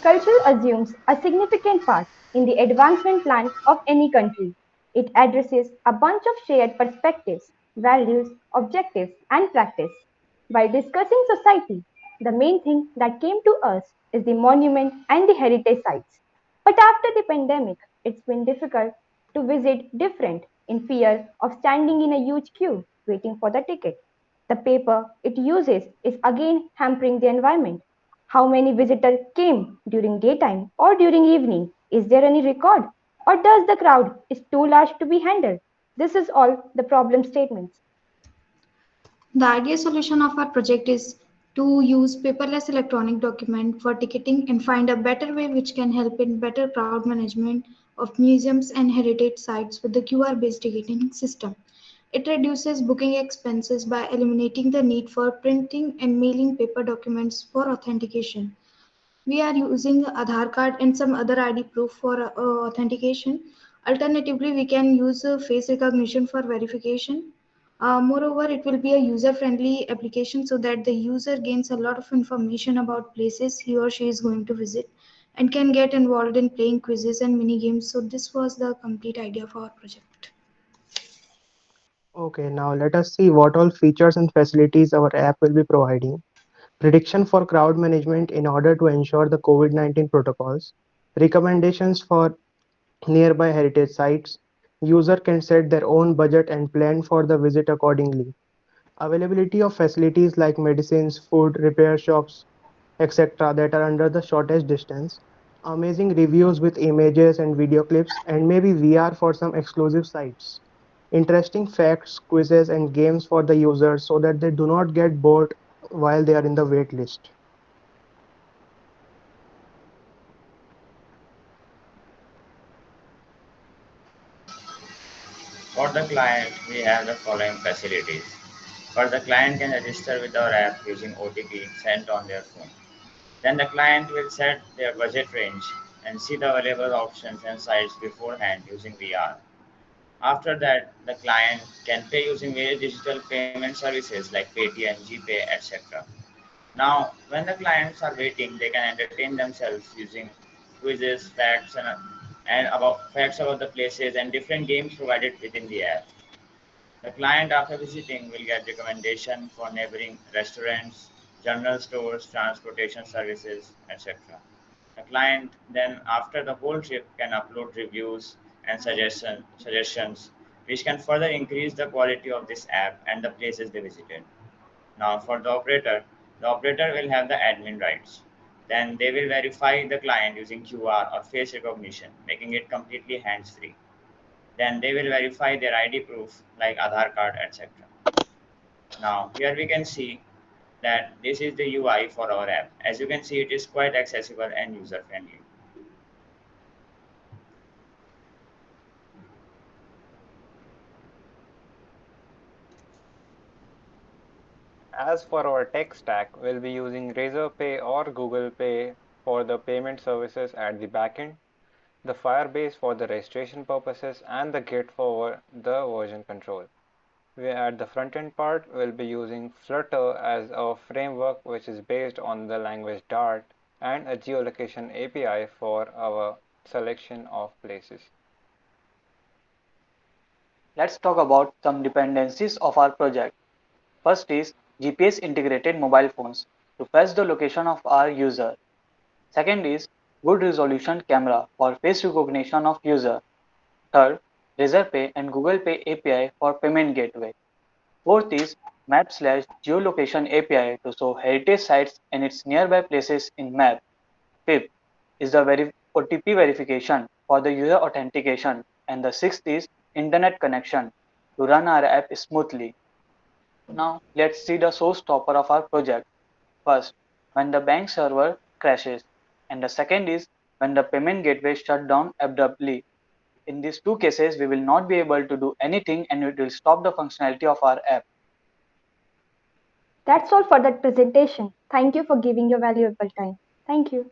Culture assumes a significant part in the advancement plan of any country. It addresses a bunch of shared perspectives, values, objectives, and practice. While discussing society, the main thing that came to us is the monument and the heritage sites. But after the pandemic, it's been difficult to visit different in fear of standing in a huge queue waiting for the ticket. The paper it uses is again hampering the environment. How many visitors came during daytime or during evening? Is there any record? Or does the crowd is too large to be handled? This is all the problem statements. The ideal solution of our project is to use paperless electronic document for ticketing and find a better way which can help in better crowd management of museums and heritage sites with the QR-based ticketing system. It reduces booking expenses by eliminating the need for printing and mailing paper documents for authentication. We are using Aadhaar card and some other ID proof for authentication. Alternatively, we can use face recognition for verification. Moreover, it will be a user-friendly application so that the user gains a lot of information about places he or she is going to visit and can get involved in playing quizzes and mini games. So this was the complete idea of our project. Okay, now let us see what all features and facilities our app will be providing. Prediction for crowd management in order to ensure the COVID-19 protocols. Recommendations for nearby heritage sites. User can set their own budget and plan for the visit accordingly. Availability of facilities like medicines, food, repair shops, etc. that are under the shortest distance. Amazing reviews with images and video clips, and maybe VR for some exclusive sites. Interesting facts, quizzes, and games for the users so that they do not get bored while they are in the wait list. For the client, we have the following facilities. First, the client can register with our app using OTP sent on their phone. Then the client will set their budget range and see the available options and sites beforehand using VR. After that, the client can pay using various digital payment services like Paytm, GPay, etc. Now, when the clients are waiting, they can entertain themselves using quizzes, and about facts about the places and different games provided within the app. The client, after visiting, will get recommendation for neighboring restaurants, general stores, transportation services, etc. The client then, after the whole trip, can upload reviews and suggestions, which can further increase the quality of this app and the places they visited. Now, for the operator will have the admin rights. Then they will verify the client using QR or face recognition, making it completely hands-free. Then they will verify their ID proof like Aadhaar card, etc. Now, here we can see that this is the UI for our app. As you can see, it is quite accessible and user-friendly. As for our tech stack, we'll be using Razor Pay or Google Pay for the payment services at the backend, the Firebase for the registration purposes, and the Git for the version control. We at the front-end part will be using Flutter as a framework which is based on the language Dart and a geolocation API for our selection of places. Let's talk about some dependencies of our project. First is GPS integrated mobile phones to fetch the location of our user. Second is good resolution camera for face recognition of user. Third, Razorpay and Google Pay API for payment gateway. Fourth is map/geolocation API to show heritage sites and its nearby places in map. Fifth is the OTP verification for the user authentication. And the sixth is internet connection to run our app smoothly. Now let's see the showstopper of our project. First, when the bank server crashes, and the second is when the payment gateway shut down abruptly. In these two cases, we will not be able to do anything and it will stop the functionality of our app. That's all for that presentation. Thank you for giving your valuable time. Thank you.